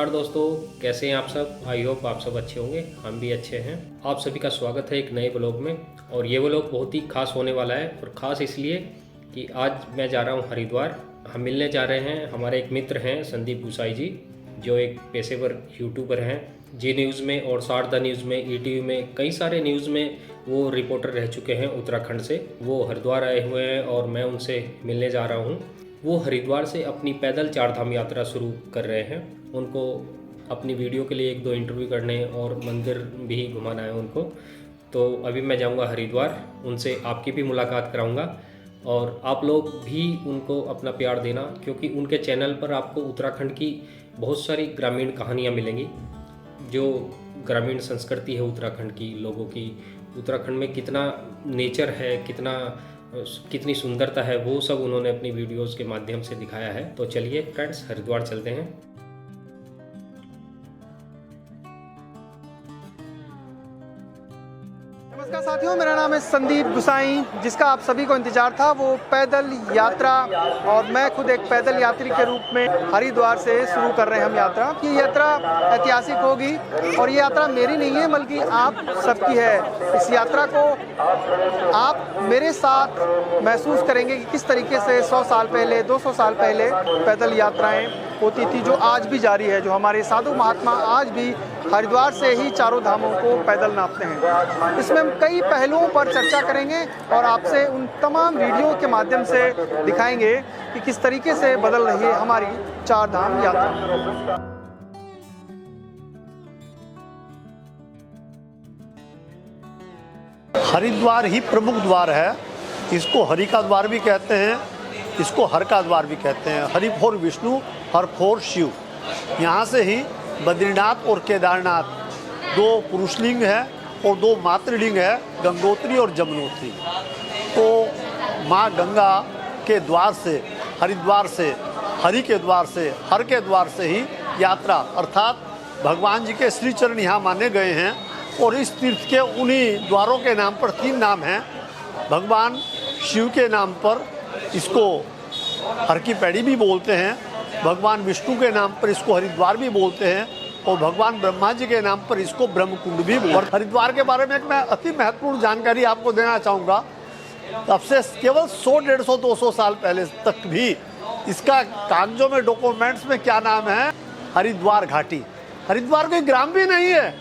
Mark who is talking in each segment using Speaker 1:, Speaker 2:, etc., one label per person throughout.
Speaker 1: नमस्कार दोस्तों, कैसे हैं आप सब। आई होप आप सब अच्छे होंगे, हम भी अच्छे हैं। आप सभी का स्वागत है एक नए ब्लॉग में। और ये ब्लॉग बहुत ही खास होने वाला है, और ख़ास इसलिए कि आज मैं जा रहा हूँ हरिद्वार। हम मिलने जा रहे हैं, हमारे एक मित्र हैं संदीप गुसाई जी, जो एक पेशेवर यूट्यूबर हैं। जी न्यूज़ में और शारदा न्यूज़ में, ईटीवी में, कई सारे न्यूज़ में वो रिपोर्टर रह चुके हैं उत्तराखंड से। वो हरिद्वार आए हुए हैं और मैं उनसे मिलने जा रहा हूँ। वो हरिद्वार से अपनी पैदल चारधाम यात्रा शुरू कर रहे हैं। उनको अपनी वीडियो के लिए एक दो इंटरव्यू करने और मंदिर भी घुमाना है उनको। तो अभी मैं जाऊंगा हरिद्वार, उनसे आपकी भी मुलाकात कराऊंगा। और आप लोग भी उनको अपना प्यार देना, क्योंकि उनके चैनल पर आपको उत्तराखंड की बहुत सारी ग्रामीण कहानियाँ मिलेंगी। जो ग्रामीण संस्कृति है उत्तराखंड की लोगों की, उत्तराखंड में कितना नेचर है, कितनी सुंदरता है, वो सब उन्होंने अपनी वीडियोस के माध्यम से दिखाया है। तो चलिए फ्रेंड्स, हरिद्वार चलते हैं।
Speaker 2: नमस्कार साथियों, मेरा नाम है संदीप गुसाई। जिसका आप सभी को इंतजार था, वो पैदल यात्रा, और मैं खुद एक पैदल यात्री के रूप में हरिद्वार से शुरू कर रहे हैं हम यात्रा। ये यात्रा ऐतिहासिक होगी, और ये यात्रा मेरी नहीं है बल्कि आप सबकी है। इस यात्रा को आप मेरे साथ महसूस करेंगे कि किस तरीके से 100 साल पहले, 200 साल पहले पैदल यात्राएं होती थी, जो आज भी जारी है। जो हमारे साधु महात्मा आज भी हरिद्वार से ही चारों धामों को पैदल नापते हैं। इसमें हम कई पहलुओं पर चर्चा करेंगे और आपसे उन तमाम वीडियो के माध्यम से दिखाएंगे कि किस तरीके से बदल रही है हमारी चार धाम यात्रा।
Speaker 3: हरिद्वार ही प्रमुख द्वार है। इसको हरि का द्वार भी कहते हैं, इसको हर का द्वार भी कहते हैं। Hari for Vishnu, Har for Shiv. यहाँ से ही बद्रीनाथ और केदारनाथ दो पुरुषलिंग है और दो मातृलिंग है, गंगोत्री और जमुनोत्री। तो माँ गंगा के द्वार से, हरिद्वार से, हरि के द्वार से, हर के द्वार से ही यात्रा, अर्थात भगवान जी के श्री चरण यहाँ माने गए हैं। और इस तीर्थ के उन्हीं द्वारों के नाम पर 3 नाम हैं। भगवान शिव के नाम पर इसको हर की पैड़ी भी बोलते हैं, भगवान विष्णु के नाम पर इसको हरिद्वार भी बोलते हैं, और भगवान ब्रह्मा जी के नाम पर इसको ब्रह्मकुंड भी बोलते हैं। और हरिद्वार के बारे में एक मैं अति महत्वपूर्ण जानकारी आपको देना चाहूँगा। तब से केवल 100, 150, 200 साल पहले तक भी इसका कागजों में, डॉक्यूमेंट्स में क्या नाम है? हरिद्वार घाटी। हरिद्वार कोई ग्राम भी नहीं है,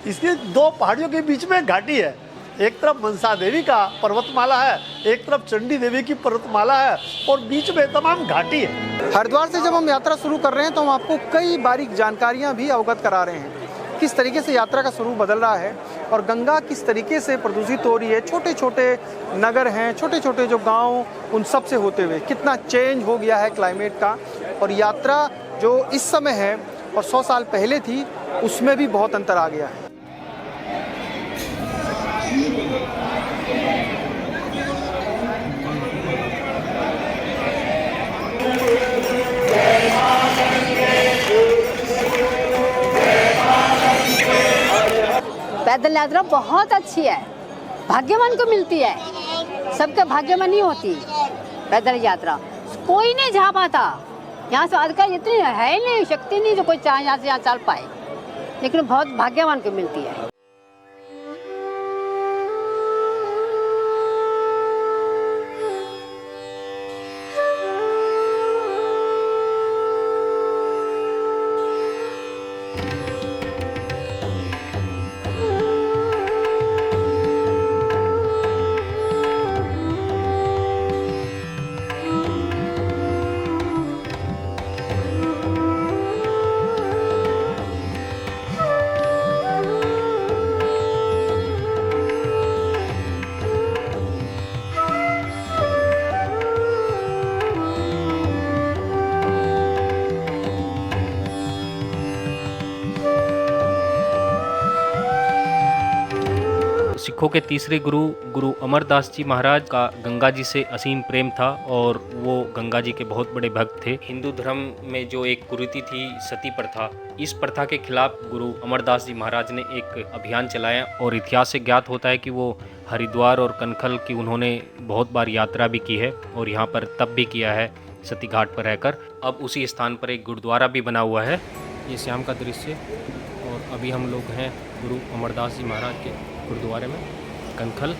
Speaker 3: इसकी 2 पहाड़ियों के बीच में घाटी है। एक तरफ मनसा देवी का पर्वतमाला है, एक तरफ चंडी देवी की पर्वतमाला है, और बीच में तमाम घाटी है।
Speaker 2: हरिद्वार से जब हम यात्रा शुरू कर रहे हैं तो हम आपको कई बारीक जानकारियां भी अवगत करा रहे हैं। किस तरीके से यात्रा का स्वरूप बदल रहा है, और गंगा किस तरीके से प्रदूषित हो रही है। छोटे छोटे नगर हैं, छोटे छोटे जो गाँव, उन सब से होते हुए कितना चेंज हो गया है क्लाइमेट का। और यात्रा जो इस समय है और 100 साल पहले थी, उसमें भी बहुत अंतर आ गया है।
Speaker 4: पैदल यात्रा बहुत अच्छी है, भाग्यवान को मिलती है। सबके भाग्य में नहीं होती पैदल यात्रा, कोई नहीं जा पाता। यहाँ से आजकल इतनी है नहीं, शक्ति नहीं जो कोई यहाँ से यहाँ चल पाए, लेकिन बहुत भाग्यवान को मिलती है।
Speaker 1: सिखों के तीसरे गुरु अमरदास जी महाराज का गंगा जी से असीम प्रेम था, और वो गंगा जी के बहुत बड़े भक्त थे। हिंदू धर्म में जो एक कुरीति थी, सती प्रथा, इस प्रथा के खिलाफ गुरु अमरदास जी महाराज ने एक अभियान चलाया। और इतिहास से ज्ञात होता है कि वो हरिद्वार और कनखल की उन्होंने बहुत बार यात्रा भी की है, और यहाँ पर तप भी किया है सती घाट पर रहकर। अब उसी स्थान पर एक गुरुद्वारा भी बना हुआ है। ये शाम का दृश्य। और अभी हम लोग हैं गुरु अमरदास जी महाराज के गुरुद्वारे में कनखल।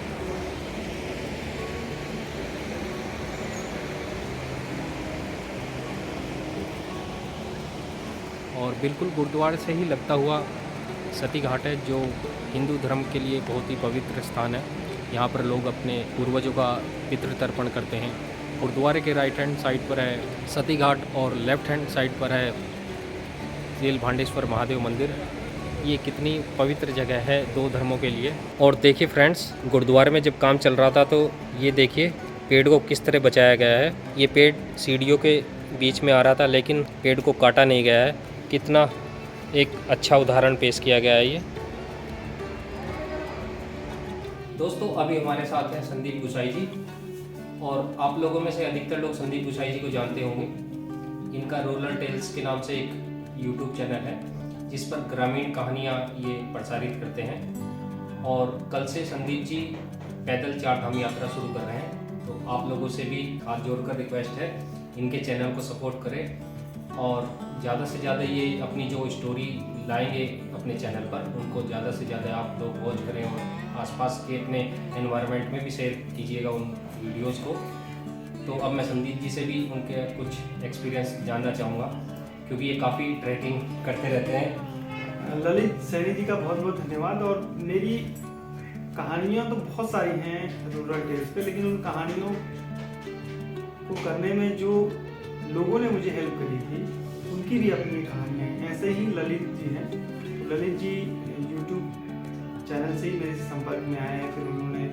Speaker 1: और बिल्कुल गुरुद्वारे से ही लगता हुआ सती घाट है, जो हिंदू धर्म के लिए बहुत ही पवित्र स्थान है। यहाँ पर लोग अपने पूर्वजों का पितृ तर्पण करते हैं। गुरुद्वारे के राइट हैंड साइड पर है सती घाट और लेफ्ट हैंड साइड पर है तेल भांडेश्वर महादेव मंदिर। ये कितनी पवित्र जगह है दो धर्मों के लिए। और देखिए फ्रेंड्स, गुरुद्वारे में जब काम चल रहा था तो ये देखिए पेड़ को किस तरह बचाया गया है। ये पेड़ सीढ़ियों के बीच में आ रहा था, लेकिन पेड़ को काटा नहीं गया है। कितना एक अच्छा उदाहरण पेश किया गया है ये। दोस्तों, अभी हमारे साथ हैं संदीप गुसाई जी, और आप लोगों में से अधिकतर लोग संदीप गुसाई जी को जानते होंगे। इनका रूरल टेल्स के नाम से एक यूट्यूब चैनल है जिस पर ग्रामीण कहानियाँ ये प्रसारित करते हैं। और कल से संदीप जी पैदल 4 धाम यात्रा शुरू कर रहे हैं, तो आप लोगों से भी हाथ जोड़कर रिक्वेस्ट है इनके चैनल को सपोर्ट करें और ज़्यादा से ज़्यादा ये अपनी जो स्टोरी लाएंगे अपने चैनल पर, उनको ज़्यादा से ज़्यादा आप लोग वॉच करें और आसपास के अपने एनवायरनमेंट में भी शेयर कीजिएगा उन वीडियोस को। तो अब मैं संदीप जी से भी उनके कुछ एक्सपीरियंस जानना चाहूँगा, क्योंकि ये काफ़ी ट्रैकिंग करते रहते हैं।
Speaker 2: ललित सैनी जी का बहुत बहुत धन्यवाद। और मेरी कहानियाँ तो बहुत सारी हैं रूरल टेल्स पे, लेकिन उन कहानियों को करने में जो लोगों ने मुझे हेल्प करी थी उनकी भी अपनी कहानियाँ हैं। ऐसे ही ललित जी हैं, तो ललित जी यूट्यूब चैनल से ही मेरे संपर्क में आए हैं। फिर उन्होंने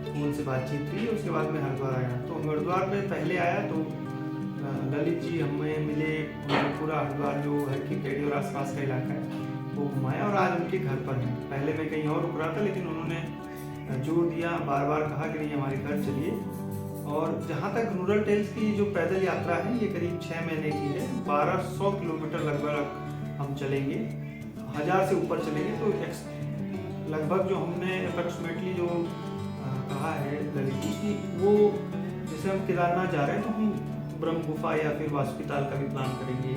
Speaker 2: फ़ोन से बातचीत की, उसके बाद मैं हरिद्वार आया। तो हरिद्वार में पहले आया तो ललित जी हमें मिले, उन्होंने पूरा हरिद्वार जो हर की पेड़ी और आसपास का इलाका है वो घुमाया, और आज उनके घर पर हैं। पहले मैं कहीं और रुक रहा था, लेकिन उन्होंने जोर दिया, बार बार कहा कि नहीं हमारे घर चलिए। और जहाँ तक रूरल टेल्स की जो पैदल यात्रा है, ये करीब 6 महीने की है। 1200 किलोमीटर लगभग हम चलेंगे, 1000 से ऊपर चलेंगे। तो लगभग जो हमने अप्रॉक्सीमेटली जो कहा है ललित जी की, वो जैसे हम केदारनाथ जा रहे हैं तो हम ब्रह्म गुफा या फिर वासुकीताल का भी प्लान करेंगे।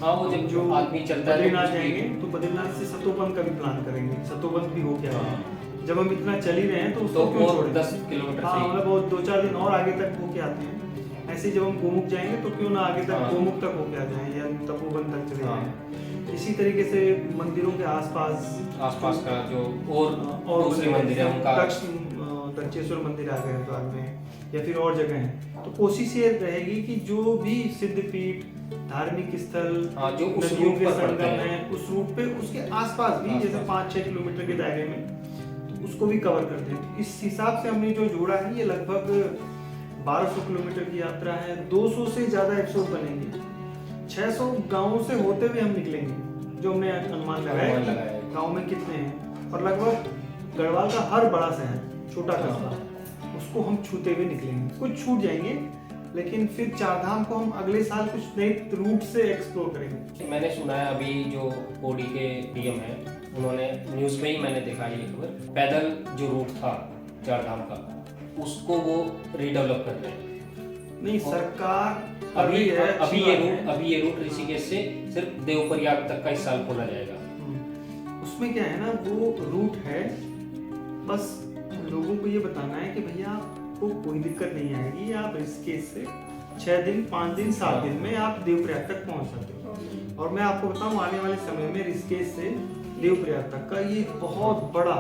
Speaker 1: हाँ, वो जब जो आदमी चलता है
Speaker 2: बद्रीनाथ जाएंगे तो बद्रीनाथ से सतोबंध का भी प्लान करेंगे। सतोबंध भी हो गया है। जब हम इतना चल ही रहे हैं तो उसको क्यों छोड़ें?
Speaker 1: 10 किलोमीटर
Speaker 2: हाँ, मतलब वो 2-4 दिन और आगे तक होके आते हैं। ऐसे जब हम गोमुख जाएंगे तो क्यों ना आगे तक गोमुख तक होके आ जाएं या तपोवन तक चले जाएं। इसी तरीके से मंदिरों के आसपास
Speaker 1: का जो और दूसरे मंदिर है उनका,
Speaker 2: दक्षेश्वर मंदिर आ गए हरिद्वार में या फिर और जगह हैं। तो कोशिश ये रहेगी कि जो भी सिद्धपीठ, धार्मिक स्थल,
Speaker 1: जो उस
Speaker 2: नदियों
Speaker 1: रूट
Speaker 2: के
Speaker 1: पर पड़ते
Speaker 2: संगम
Speaker 1: हैं,
Speaker 2: है, उस रूट पे उसके आसपास भी जैसे 5-6 किलोमीटर के दायरे में, तो उसको भी कवर करते हैं। इस हिसाब से हमने जो जोड़ा है, ये लगभग 1200 किलोमीटर की यात्रा है। 200 से ज़्यादा एपिसोड बनेंगे। 600 गाँवों से होते हुए हम निकलेंगे, जो हमने अनुमान लगाया गाँव में कितने हैं। और लगभग गढ़वाल का हर बड़ा शहर, छोटा कस्बा, उसको हम छूते हुए निकलेंगे। कुछ छूट जाएंगे, लेकिन फिर 4 धाम को हम अगले साल कुछ नए रूट से एक्सप्लोर करेंगे।
Speaker 1: मैंने सुना है अभी जो ओडी के डीएम है, उन्होंने न्यूज़ में ही मैंने देखा ये खबर, पैदल जो रूट था 4 धाम का, उसको वो रीडेवलप कर रहे हैं।
Speaker 2: नहीं, सरकार
Speaker 1: अभी ये रूट ऋषिकेश से सिर्फ देवप्रयाग तक का इस साल खोला जाएगा।
Speaker 2: उसमें क्या है ना, वो रूट है, बस लोगों को ये बताना है कि भैया आपको कोई दिक्कत नहीं आएगी। आप ऋषिकेश से 6 दिन, 5 दिन, 7 दिन में आप देवप्रयाग तक पहुंच सकते हो। और मैं आपको बताऊं, आने वाले समय में ऋषिकेश से देवप्रयाग तक का ये बहुत बड़ा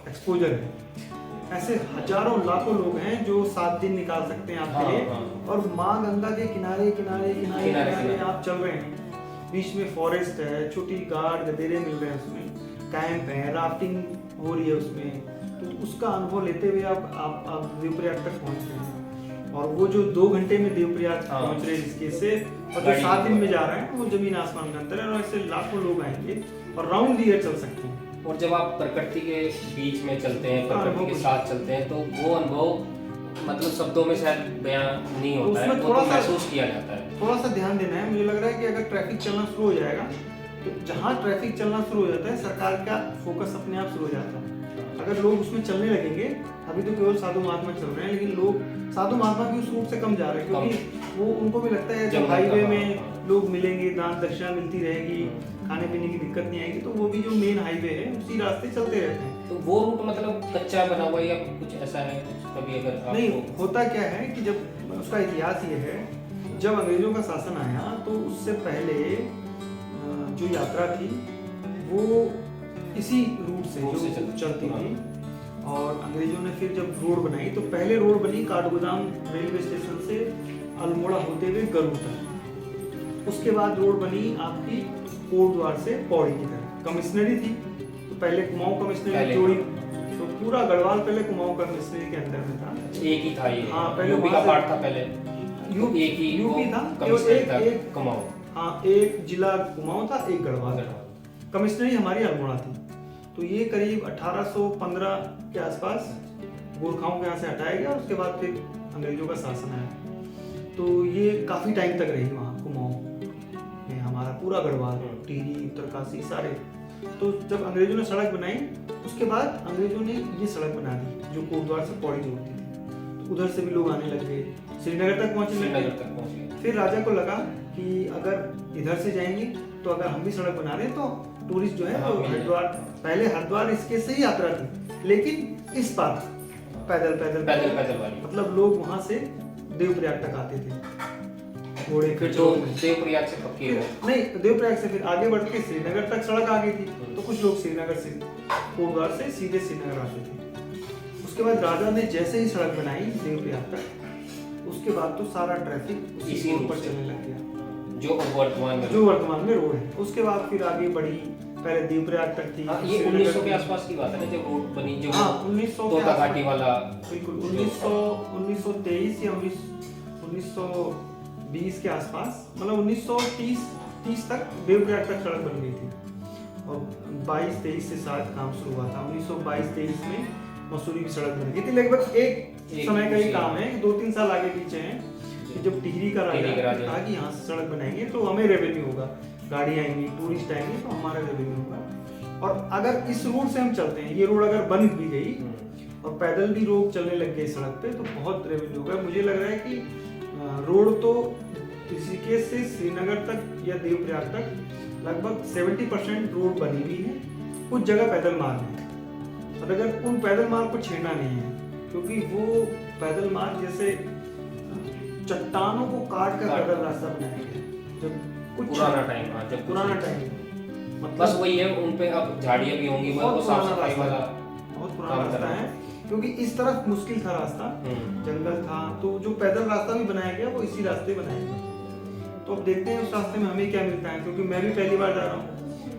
Speaker 2: एक्सपोजर है। ऐसे हजारों लाखों लोग हैं जो 7 दिन निकाल सकते हैं आपके लिए। और माँ गंगा के किनारे आप चल रहे हैं, बीच में फॉरेस्ट है, छोटी गार्ड गदेरे मिल रहे हैं, उसमें कैंप है, राफ्टिंग हो रही है उसमें। तो उसका अनुभव लेते हुए आप देवप्रयाग तक पहुंच रहे हैं। और वो जो 2 घंटे में देवप्रयाग पहुंच रहे हैं ऋषिकेश से, और जो 7 दिन में जा रहे हैं, वो जमीन आसमान का अंतर है। और ऐसे लाखों लोग आएंगे और राउंड द ईयर चल सकते हैं।
Speaker 1: और जब आप प्रकृति के बीच में चलते हैं, प्रकृति के साथ चलते हैं, तो वो अनुभव मतलब शब्दों में शायद बयान नहीं होता है, वो तो महसूस किया जाता है।
Speaker 2: थोड़ा सा ध्यान देना है। मुझे लग रहा है कि अगर ट्रैफिक चलना शुरू हो जाएगा तो जहाँ ट्रैफिक चलना शुरू हो जाता है सरकार का फोकस अपने आप शुरू हो जाता है। अगर लोग उसमें चलने लगेंगे, अभी तो केवल साधु महात्मा चल रहे हैं, लेकिन लोग साधु महात्मा भी उस रूट से कम जा रहे हैं, क्योंकि वो उनको भी लगता है जब हाईवे में लोग मिलेंगे, दान दक्षिणा मिलती रहेगी, खाने पीने की दिक्कत नहीं आएगी, तो वो भी जो मेन हाईवे है उसी रास्ते चलते रहते हैं।
Speaker 1: तो वो रूट मतलब कच्चा बना हुआ या कुछ ऐसा है कभी अगर
Speaker 2: नहीं, होता क्या है कि जब उसका इतिहास ये है, जब अंग्रेजों का शासन आया तो उससे पहले जो यात्रा थी वो इसी रूट से जो चलती थी, और अंग्रेजों ने फिर जब रोड बनाई तो पहले रोड बनी काठगोदाम रेलवे स्टेशन से अल्मोड़ा होते हुए गरुड़ तक। उसके बाद रोड बनी आपकी कोट द्वार से पौड़ी की तरफ। कमिश्नरी थी तो पहले कुमाऊं कमिश्नरी जोड़ी, तो पूरा गढ़वाल पहले कुमाऊं कमिश्नरी के अंदर में था।
Speaker 1: एक ही था ये?
Speaker 2: हाँ, पहले
Speaker 1: यूपी का पार्ट था पहले।
Speaker 2: यूपी था,
Speaker 1: एक कुमाऊं।
Speaker 2: हाँ, एक जिला कुमाऊं था, एक गढ़वाल। कमिश्नरी हमारी अल्मोड़ा थी। तो ये करीब 1815 के आसपास गोरखाओं के यहाँ से हटाया गया, उसके बाद फिर अंग्रेजों का शासन आया। तो ये काफ़ी टाइम तक रही वहाँ कुमाऊं में, हमारा पूरा गढ़वाल, टिहरी, उत्तरकाशी सारे। तो जब अंग्रेजों ने सड़क बनाई उसके बाद अंग्रेजों ने ये सड़क बना दी जो कोटद्वार से पौड़ी जोड़ती थी। तो उधर से भी लोग आने लग गए, श्रीनगर तक पहुँचने लगे। फिर राजा को लगा कि अगर इधर से जाएंगे तो अगर हम भी सड़क बना रहे हैं तो टूरिस्ट जो है तो हरिद्वार, पहले हरिद्वार इसके से ही यात्रा थी, लेकिन इस बार पैदल वाली, मतलब लोग वहां से देवप्रयाग तक आते थे घोड़े के।
Speaker 1: जो देवप्रयाग से पक्की है?
Speaker 2: नहीं, देवप्रयाग से फिर आगे बढ़ के श्रीनगर तक सड़क आ गई थी, तो कुछ लोग श्रीनगर से कोटद्वार से सीधे श्रीनगर आते थे। उसके बाद राजा ने जैसे ही सड़क बनाई देवप्रयाग तक, उसके बाद तो सारा ट्रैफिक इसी रोड पर चलने लग गया जो वर्तमान में रोड है। उसके बाद फिर आगे बढ़ी, पहले देवप्रयाग तक थी।
Speaker 1: ये 1900 के आसपास की बात है ना जब रोड बनी, जो
Speaker 2: 1900
Speaker 1: तोता घाटी वाला।
Speaker 2: बिल्कुल 1923 या 1920 के आसपास, मतलब 1930 तक देवप्रयाग तक सड़क बन गई थी, और 22-23 से शायद काम शुरू हुआ था। 1922-23 में मसूरी की सड़क बन गई थी। लगभग एक समय का ही काम है, 2-3 साल आगे पीछे हैं। जब टिहरी का राजा कहा कि यहाँ से सड़क बनाएंगे तो हमें रेवेन्यू होगा, गाड़ी आएंगी, टूरिस्ट आएंगे, तो हमारा रेवेन्यू होगा। और अगर इस रूट से हम चलते हैं, ये रोड अगर बन भी गई और पैदल भी लोग चलने लग गए सड़क पे, तो बहुत रेवेन्यू होगा। मुझे लग रहा है कि रोड तो ऋषिकेश से श्रीनगर तक या देवप्रयाग तक लगभग 70% रोड बनी हुई है, कुछ जगह पैदल मार्ग है। और अगर उन पैदल मार्ग को छेड़ना नहीं है, क्योंकि वो पैदल मार्ग जैसे चट्टानों को काट कर पैदल रास्ता बनाया गया, जब कुछ
Speaker 1: पुराना टाइम, जब
Speaker 2: पुराना टाइम,
Speaker 1: मतलब बस वही है, उन पे अब झाड़ियाँ भी होंगी, वो साफ सफाई वाला
Speaker 2: बहुत पुराना रास्ता है, क्योंकि इस तरफ मुश्किल था रास्ता, जंगल था, तो जो पैदल रास्ता भी बनाया गया वो इसी रास्ते बनाया गया। तो अब देखते हैं उस रास्ते में हमें क्या मिलता है, क्योंकि मैं भी पहली बार जा रहा हूँ।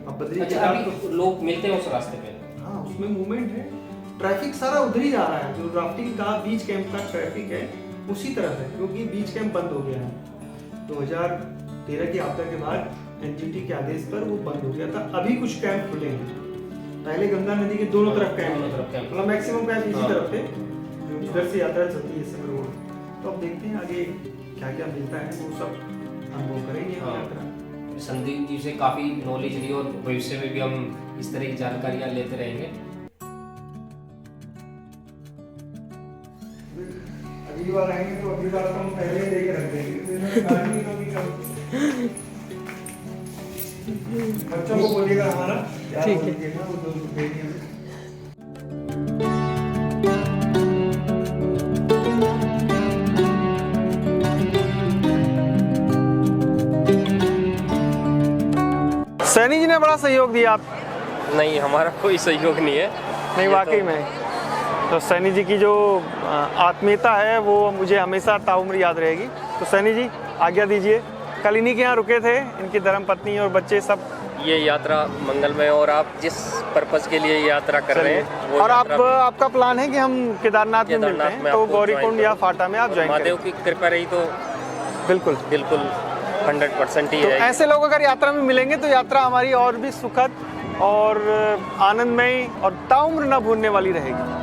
Speaker 2: अब बद्री
Speaker 1: तो लोग मिलते हैं उस रास्ते पे?
Speaker 2: हाँ, उसमें मूवमेंट है, ट्रैफिक सारा उधर ही जा रहा है। जो राफ्टिंग का बीच कैंप का ट्रैफिक है उसी तरफ है, क्योंकि बीच कैंप बंद हो गया है 2013 की आपदा के बाद। एनजीटी के आदेश पर वो बंद हो गया था। अभी कुछ कैंप खुले हैं, पहले गंगा नदी के दोनों तरफ कैंप, मतलब मैक्सिमम कैंप इसी तरफ थे, जो इधर से यात्रा चलती है सब रोड। तो अब देखते हैं आगे क्या क्या मिलता है, वो सब अनुभव करेंगे यात्रा।
Speaker 1: संदीप जी से काफ़ी नॉलेज ली और भविष्य में भी हम इस तरह की जानकारियाँ लेते रहेंगे।
Speaker 2: अगली बार आएंगे तो अगली बार हम पहले लेके रख देंगे। बच्चों को बोलिएगा हमारा, ठीक है, वो दे दिए। सैनी जी ने बड़ा सहयोग दिया। आप
Speaker 5: नहीं, हमारा कोई सहयोग नहीं है।
Speaker 2: नहीं, वाकई में तो सैनी जी की जो आत्मीयता है वो मुझे हमेशा ताउम्र याद रहेगी। तो सैनी जी आज्ञा दीजिए, कल इन्हीं के यहाँ रुके थे, इनकी धर्मपत्नी और बच्चे सब।
Speaker 5: ये यात्रा मंगलमय, और आप जिस पर्पस के लिए यात्रा कर रहे हैं वो,
Speaker 2: और आपका प्लान है कि हम केदारनाथ में मिलते हैं, तो गौरीकुंड या फाटा में आप ज्वाइन करें।
Speaker 5: महादेव की कृपा रही तो
Speaker 2: बिल्कुल
Speaker 5: 100% ही
Speaker 2: तो
Speaker 5: है।
Speaker 2: ऐसे लोग अगर यात्रा में मिलेंगे तो यात्रा हमारी और भी सुखद और आनंदमयी और ताउम्र न भूलने वाली रहेगी।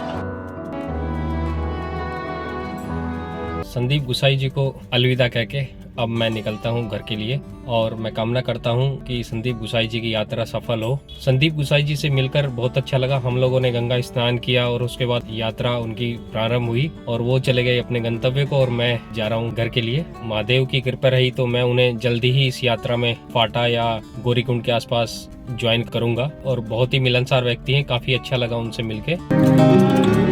Speaker 1: संदीप गुसाई जी को अलविदा कह के अब मैं निकलता हूँ घर के लिए और मैं कामना करता हूँ कि संदीप गुसाई जी की यात्रा सफल हो। संदीप गुसाई जी से मिलकर बहुत अच्छा लगा। हम लोगों ने गंगा स्नान किया और उसके बाद यात्रा उनकी प्रारंभ हुई और वो चले गए अपने गंतव्य को और मैं जा रहा हूँ घर के लिए। महादेव की कृपा रही तो मैं उन्हें जल्दी ही इस यात्रा में फाटा या गौरीकुंड के आसपास ज्वाइन करूंगा और बहुत ही मिलनसार व्यक्ति हैं। काफी अच्छा लगा उनसे मिलके।